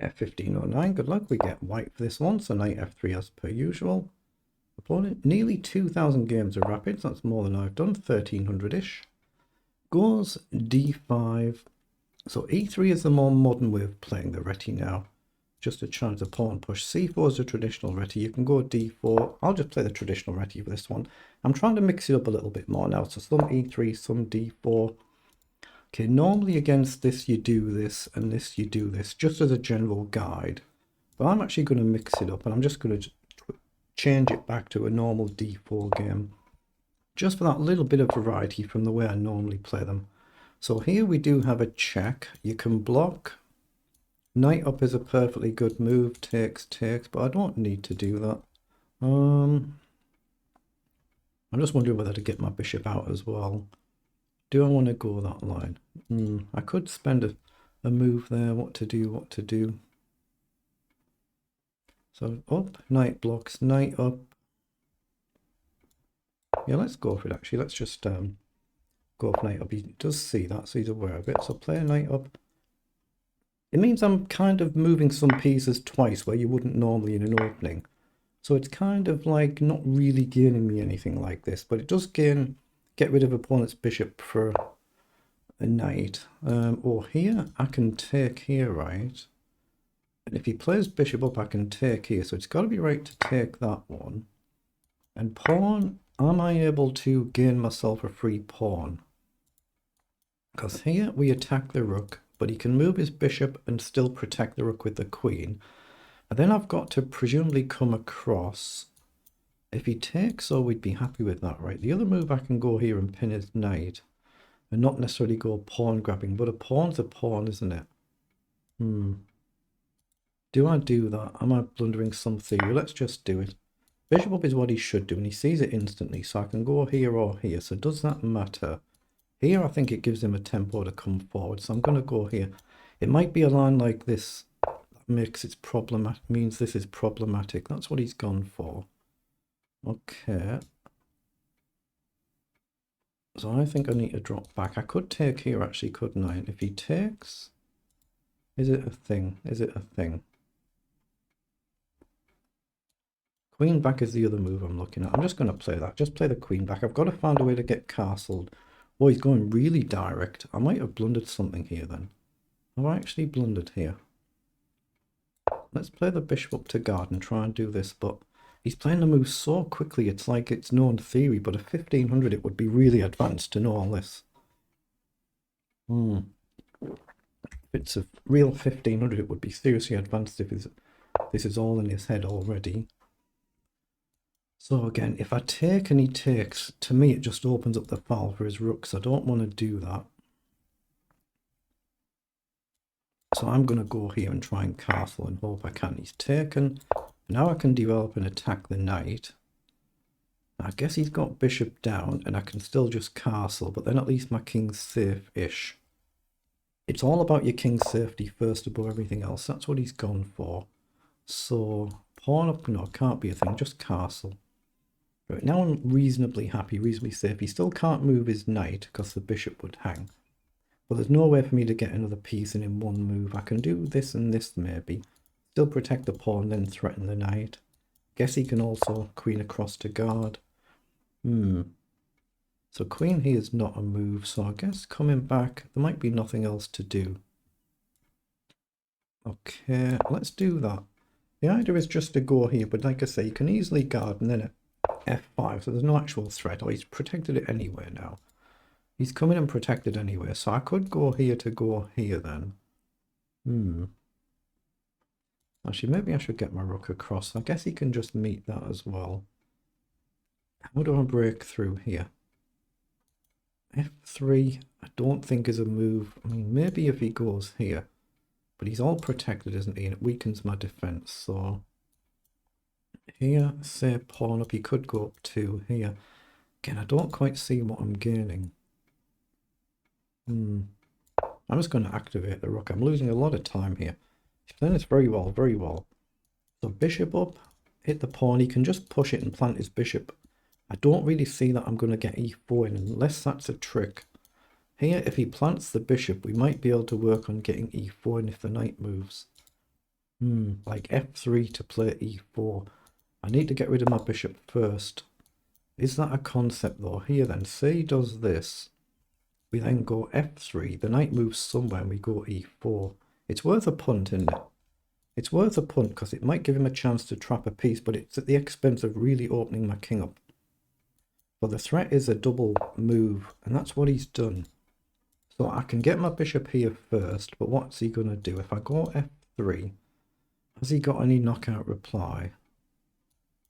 F1509, good luck. We get white for this one, so knight F3 as per usual. Opponent, nearly 2,000 games of rapids, that's more than I've done, 1,300-ish. Goes D5. So E3 is the more modern way of playing the reti now. Just a chance of pawn push. C4 is a traditional reti. You can go D4. I'll just play the traditional reti for this one. I'm trying to mix it up a little bit more now. So some E3, some D4. Okay, normally against this you do this, and this you do this, just as a general guide. But I'm actually going to mix it up, and I'm just going to change it back to a normal D4 game. Just for that little bit of variety from the way I normally play them. So here we do have a check. You can block. Knight up is a perfectly good move. Takes, but I don't need to do that. I'm just wondering whether to get my bishop out as well. Do I want to go that line? I could spend a move there. What to do. So up, knight blocks, knight up. Yeah, let's go for it actually. Let's just go for knight up. He does see that, so he's aware of it. So play a knight up. It means I'm kind of moving some pieces twice where you wouldn't normally in an opening. So it's kind of like not really gaining me anything like this, but it does get rid of opponent's bishop for a knight. Or here, I can take here, right? And if he plays bishop up, I can take here. So it's got to be right to take that one. And pawn, am I able to gain myself a free pawn? Because here we attack the rook, but he can move his bishop and still protect the rook with the queen. And then I've got to presumably come across. If he takes, so we'd be happy with that, right? The other move, I can go here and pin his knight. And not necessarily go pawn grabbing, but a pawn's a pawn, isn't it? Do I do that? Am I blundering some theory? Let's just do it. Bishop up is what he should do, and he sees it instantly, so I can go here or here. So does that matter? Here, I think it gives him a tempo to come forward, so I'm going to go here. It might be a line like this that makes it problematic, means this is problematic. That's what he's gone for. Okay. So I think I need to drop back. I could take here, actually, couldn't I? And if he takes, is it a thing? Is it a thing? Queen back is the other move I'm looking at. I'm just going to play that. Just play the queen back. I've got to find a way to get castled. Oh, he's going really direct. I might have blundered something here then. Have I actually blundered here? Let's play the bishop up to guard and try and do this, but he's playing the move so quickly, it's like it's known theory, but at 1500 it would be really advanced to know all this. If it's a real 1500, it would be seriously advanced if this is all in his head already. So again, if I take and he takes, to me it just opens up the file for his rooks. I don't want to do that. So I'm going to go here and try and castle and hope I can. He's taken. Now I can develop and attack the knight. I guess he's got bishop down and I can still just castle, but then at least my king's safe-ish. It's all about your king's safety first above everything else. That's what he's gone for. So pawn up, no, can't be a thing, just castle. Right, now I'm reasonably happy, reasonably safe. He still can't move his knight because the bishop would hang. But there's no way for me to get another piece in one move. I can do this and this maybe. Still protect the pawn, then threaten the knight. Guess he can also queen across to guard. So queen here is not a move, so I guess coming back, there might be nothing else to do. Okay, let's do that. The idea is just to go here, but like I say, you can easily guard and then at F5, so there's no actual threat. Oh, he's protected it anyway now. He's coming and protected anyway, so I could go here to go here then. Actually, maybe I should get my rook across. I guess he can just meet that as well. How do I break through here? F3, I don't think is a move. I mean, maybe if he goes here. But he's all protected, isn't he? And it weakens my defense, so... Here, say pawn up. He could go up to here. Again, I don't quite see what I'm gaining. I'm just going to activate the rook. I'm losing a lot of time here. He's playing this very well, very well. So bishop up, hit the pawn. He can just push it and plant his bishop. I don't really see that I'm going to get e4 in unless that's a trick. Here, if he plants the bishop, we might be able to work on getting e4 in if the knight moves. Like f3 to play e4. I need to get rid of my bishop first. Is that a concept though? Here then, say he does this. We then go f3. The knight moves somewhere and we go e4. It's worth a punt, isn't it? It's worth a punt because it might give him a chance to trap a piece, but it's at the expense of really opening my king up. But the threat is a double move, and that's what he's done. So I can get my bishop here first, but what's he going to do? If I go f3, has he got any knockout reply?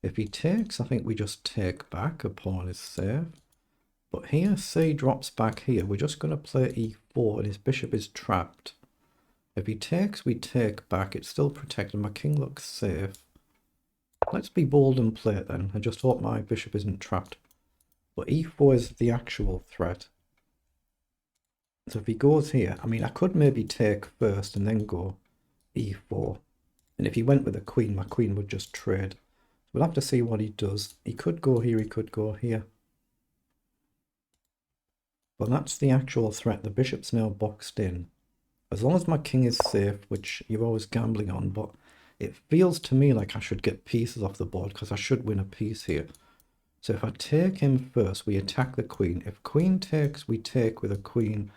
If he takes, I think we just take back. A pawn is safe. But here, say he drops back here, we're just going to play e4 and his bishop is trapped. If he takes, we take back. It's still protected. My king looks safe. Let's be bold and play it then. I just hope my bishop isn't trapped. But e4 is the actual threat. So if he goes here, I mean, I could maybe take first and then go e4. And if he went with a queen, my queen would just trade. We'll have to see what he does. He could go here, he could go here. But that's the actual threat. The bishop's now boxed in. As long as my king is safe, which you're always gambling on, but it feels to me like I should get pieces off the board because I should win a piece here. So if I take him first, we attack the queen. If queen takes, we take with a queen.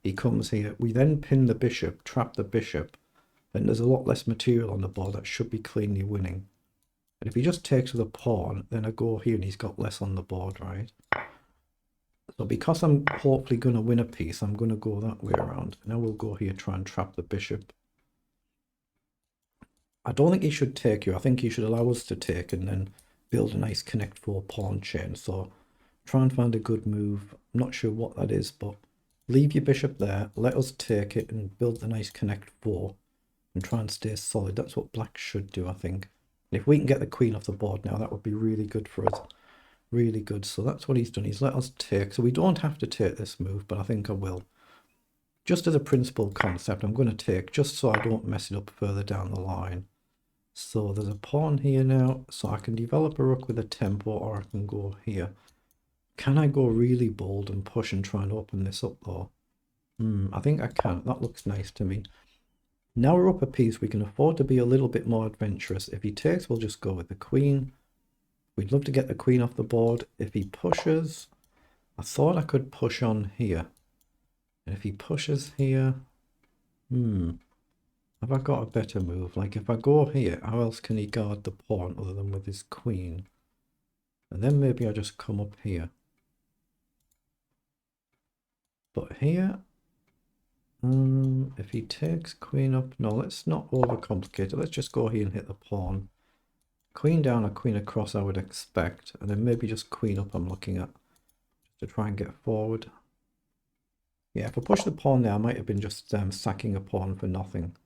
He comes here. We then pin the bishop, trap the bishop. Then there's a lot less material on the board that should be cleanly winning. And if he just takes with a pawn, then I go here and he's got less on the board, right? So because I'm hopefully going to win a piece, I'm going to go that way around. Now we'll go here, try and trap the bishop. I don't think he should take you. I think he should allow us to take and then build a nice connect 4 pawn chain. So try and find a good move. I'm not sure what that is, but leave your bishop there. Let us take it and build the nice connect 4 and try and stay solid. That's what black should do, I think. And if we can get the queen off the board now, that would be really good for us. Really good. So that's what he's done. He's let us take. So we don't have to take this move, but I think I will. Just as a principal concept, I'm going to take just so I don't mess it up further down the line. So there's a pawn here now. So I can develop a rook with a tempo, or I can go here. Can I go really bold and push and try and open this up though? I think I can. That looks nice to me. Now we're up a piece. We can afford to be a little bit more adventurous. If he takes, we'll just go with the queen. We'd love to get the queen off the board. If he pushes, I thought I could push on here. And if he pushes here, have I got a better move? Like if I go here, how else can he guard the pawn other than with his queen? And then maybe I just come up here. But here, if he takes queen up, no, let's not overcomplicate it. Let's just go here and hit the pawn. Queen down or queen across I would expect, and then maybe just queen up I'm looking at to try and get forward. Yeah, if I push the pawn there, I might have been just sacking a pawn for nothing.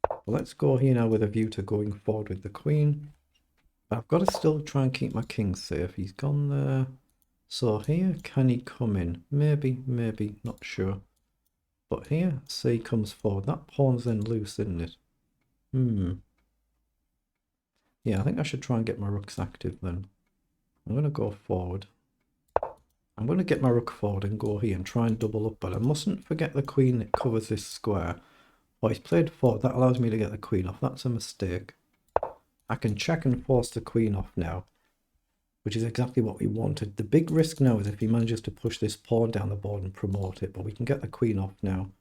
But let's go here now with a view to going forward with the queen. But I've got to still try and keep my king safe. He's gone there. So here, can he come in? Maybe, maybe, not sure. But here, say he comes forward. That pawn's then loose, isn't it? Yeah, I think I should try and get my rooks active then. I'm going to go forward. I'm going to get my rook forward and go here and try and double up, but I mustn't forget the queen that covers this square. Oh, he's played forward. That allows me to get the queen off. That's a mistake. I can check and force the queen off now, which is exactly what we wanted. The big risk now is if he manages to push this pawn down the board and promote it, but we can get the queen off now.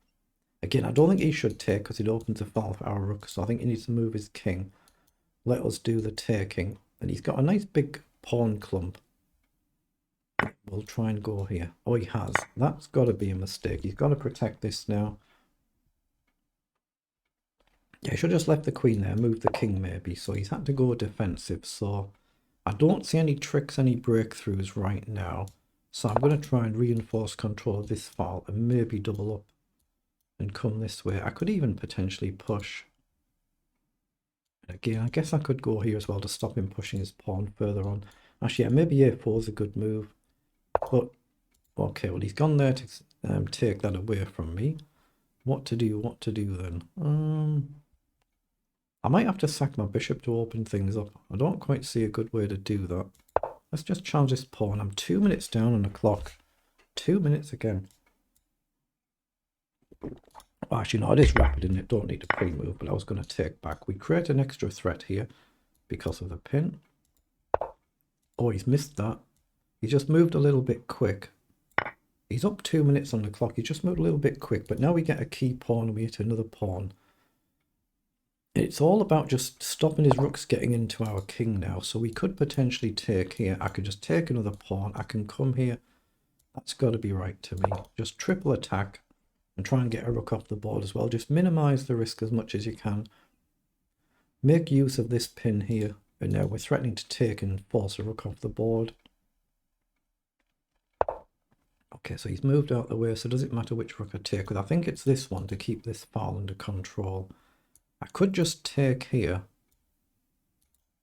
Again, I don't think he should take because it opens a foul for our rook, so I think he needs to move his king. Let us do the taking. And he's got a nice big pawn clump. We'll try and go here. Oh, he has. That's got to be a mistake. He's got to protect this now. Yeah, he should have just left the queen there, moved the king maybe. So he's had to go defensive. So I don't see any tricks, any breakthroughs right now. So I'm going to try and reinforce control of this file and maybe double up and come this way. I could even potentially push. Again, I guess I could go here as well to stop him pushing his pawn further on. Actually, yeah, maybe a4 is a good move. But, okay, well, he's gone there to take that away from me. What to do then? I might have to sack my bishop to open things up. I don't quite see a good way to do that. Let's just challenge this pawn. I'm 2 minutes down on the clock. 2 minutes again. Well, actually, no, it is rapid and it don't need a pre-move, but I was going to take back. We create an extra threat here because of the pin. Oh, he's missed that. He just moved a little bit quick. He's up 2 minutes on the clock. He just moved a little bit quick, but now we get a key pawn and we hit another pawn. It's all about just stopping his rooks getting into our king now. So we could potentially take here. I could just take another pawn. I can come here. That's got to be right to me. Just triple attack and try and get a rook off the board as well. Just minimize the risk as much as you can. Make use of this pin here. And now we're threatening to take and force a rook off the board. Okay, so he's moved out the way. So does it matter which rook I take with? I think it's this one to keep this file under control. I could just take here.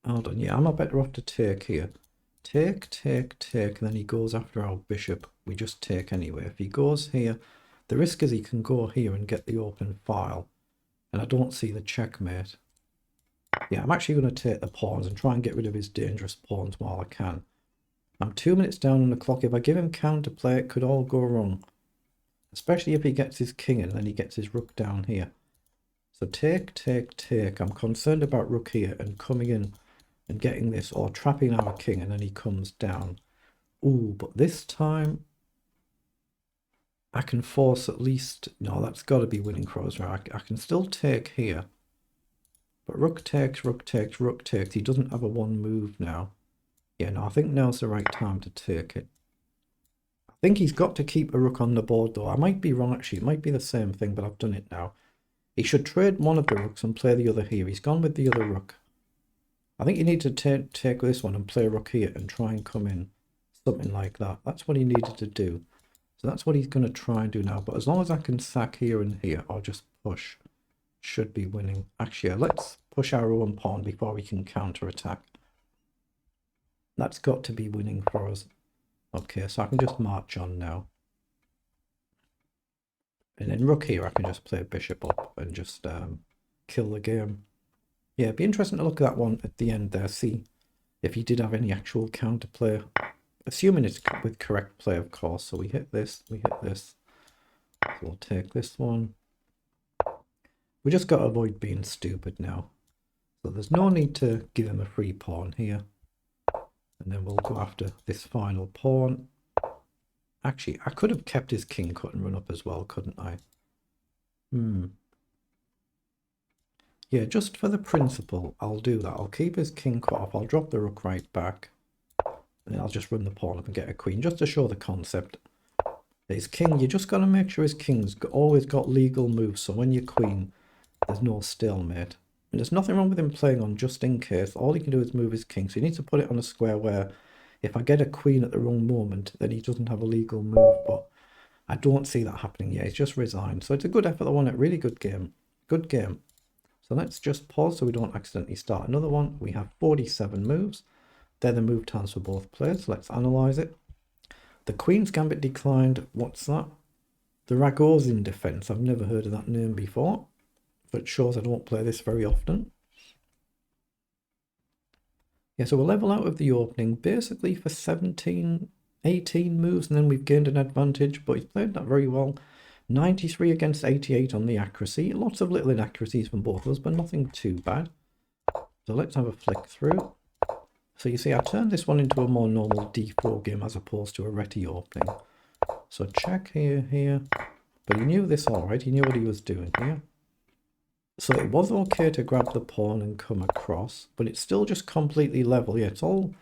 Hold on, yeah, I'm not better off to take here. Take, and then he goes after our bishop. We just take anyway. If he goes here, the risk is he can go here and get the open file. And I don't see the checkmate. Yeah, I'm actually going to take the pawns and try and get rid of his dangerous pawns while I can. I'm 2 minutes down on the clock. If I give him counterplay, it could all go wrong. Especially if he gets his king in and then he gets his rook down here. So take. I'm concerned about rook here and coming in and getting this or trapping our king and then he comes down. Ooh, but this time I can force at least... No, that's got to be winning for us. Right? I can still take here. But rook takes. He doesn't have a one move now. Yeah, no, I think now's the right time to take it. I think he's got to keep a rook on the board though. I might be wrong actually. It might be the same thing, but I've done it now. He should trade one of the rooks and play the other here. He's gone with the other rook. I think you need to take this one and play a rook here and try and come in. Something like that. That's what he needed to do. So that's what he's going to try and do now. But as long as I can sack here and here, or just push, should be winning. Actually, let's push our own pawn before we can counter-attack. That's got to be winning for us. Okay, so I can just march on now. And then rook here, I can just play bishop up and just kill the game. Yeah, it'd be interesting to look at that one at the end there. See if he did have any actual counterplay. Assuming it's with correct play, of course. So we hit this, we hit this. So we'll take this one. We just got to avoid being stupid now. So there's no need to give him a free pawn here. And then we'll go after this final pawn. Actually, I could have kept his king cut and run up as well, couldn't I? Yeah, just for the principle, I'll do that. I'll keep his king cut off. I'll drop the rook right back. And then I'll just run the pawn up and get a queen, just to show the concept. His king, you just got to make sure his king's always got legal moves. So when you're queen, there's no stalemate. And there's nothing wrong with him playing on just in case. All he can do is move his king. So he needs to put it on a square where if I get a queen at the wrong moment, then he doesn't have a legal move. But I don't see that happening yet. He's just resigned. So it's a good effort. I won it. Really good game. Good game. So let's just pause so we don't accidentally start another one. We have 47 moves. They're the move times for both players. So let's analyze it. The Queen's Gambit declined. What's that? The Ragozin defense. I've never heard of that name before. But it shows I don't play this very often. Yeah, so we'll level out of the opening basically for 17, 18 moves, and then we've gained an advantage, but he's played that very well. 93 against 88 on the accuracy. Lots of little inaccuracies from both of us, but nothing too bad. So let's have a flick through. So you see, I turned this one into a more normal d4 game as opposed to a Reti opening. So check here. But he knew this all right. He knew what he was doing here. So it was okay to grab the pawn and come across, but it's still just completely level. Yeah, it's all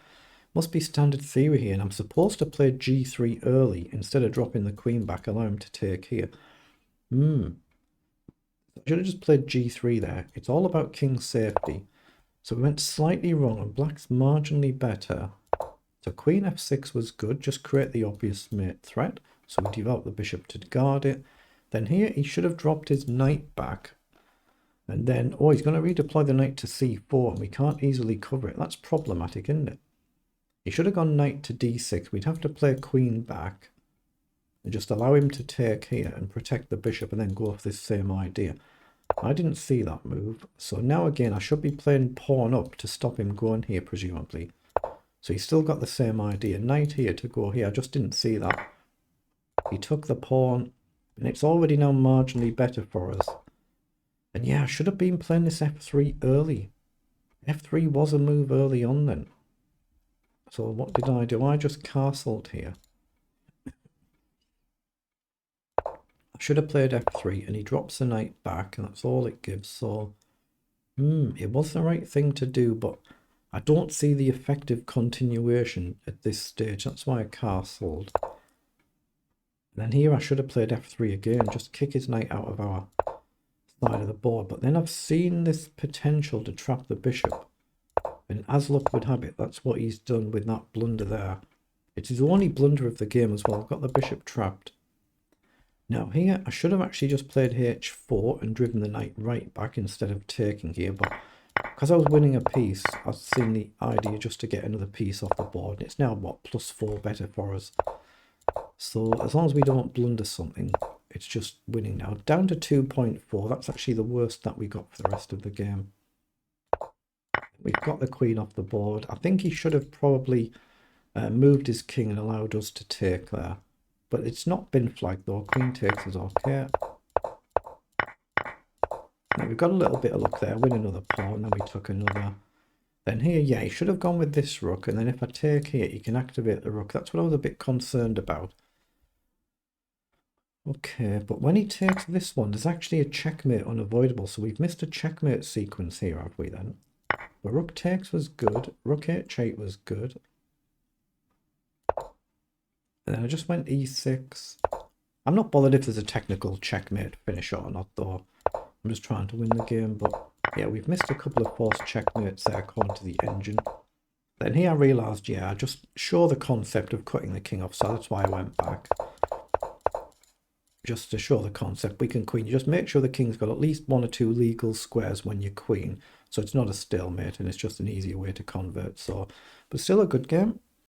must be standard theory here, and I'm supposed to play g3 early instead of dropping the queen back, allow him to take here. I should have just played g3 there. It's all about king safety. So we went slightly wrong, and black's marginally better. So queen f6 was good, just create the obvious mate threat. So we develop the bishop to guard it. Then here he should have dropped his knight back. And then, oh, he's going to redeploy the knight to c4, and we can't easily cover it. That's problematic, isn't it? He should have gone knight to d6. We'd have to play queen back and just allow him to take here and protect the bishop and then go off this same idea. I didn't see that move. So now again, I should be playing pawn up to stop him going here, presumably. So he's still got the same idea. Knight here to go here. I just didn't see that. He took the pawn. And it's already now marginally better for us. And yeah, I should have been playing this f3 early. f3 was a move early on then. So what did I do? I just castled here. I should have played f3 and he drops the knight back and that's all it gives. So it was the right thing to do, but I don't see the effective continuation at this stage. That's why I castled. And then here I should have played f3 again, just kick his knight out of our side of the board. But then I've seen this potential to trap the bishop. And as luck would have it, that's what he's done with that blunder there. It's his only blunder of the game as well. I've got the bishop trapped. Now here, I should have actually just played h4 and driven the knight right back instead of taking here. But because I was winning a piece, I've seen the idea just to get another piece off the board. And it's now, what, +4 better for us. So as long as we don't blunder something, it's just winning now. Down to 2.4. That's actually the worst that we got for the rest of the game. We've got the queen off the board. I think he should have probably moved his king and allowed us to take there. But it's not been flagged though. Queen takes is okay. Now we've got a little bit of luck there. Win another pawn. Then we took another. Then here, yeah, he should have gone with this rook. And then if I take here, he can activate the rook. That's what I was a bit concerned about. Okay, but when he takes this one, there's actually a checkmate unavoidable. So we've missed a checkmate sequence here, have we then? The rook takes was good. Rook h8 was good. And then I just went e6. I'm not bothered if there's a technical checkmate finish or not, though. I'm just trying to win the game. But yeah, we've missed a couple of forced checkmates there according to the engine. Then here I realised, yeah, I just show the concept of cutting the king off. So that's why I went back. Just to show the concept, we can queen. You just make sure the king's got at least 1 or 2 legal squares when you queen. So it's not a stalemate and it's just an easier way to convert. So, but still a good game.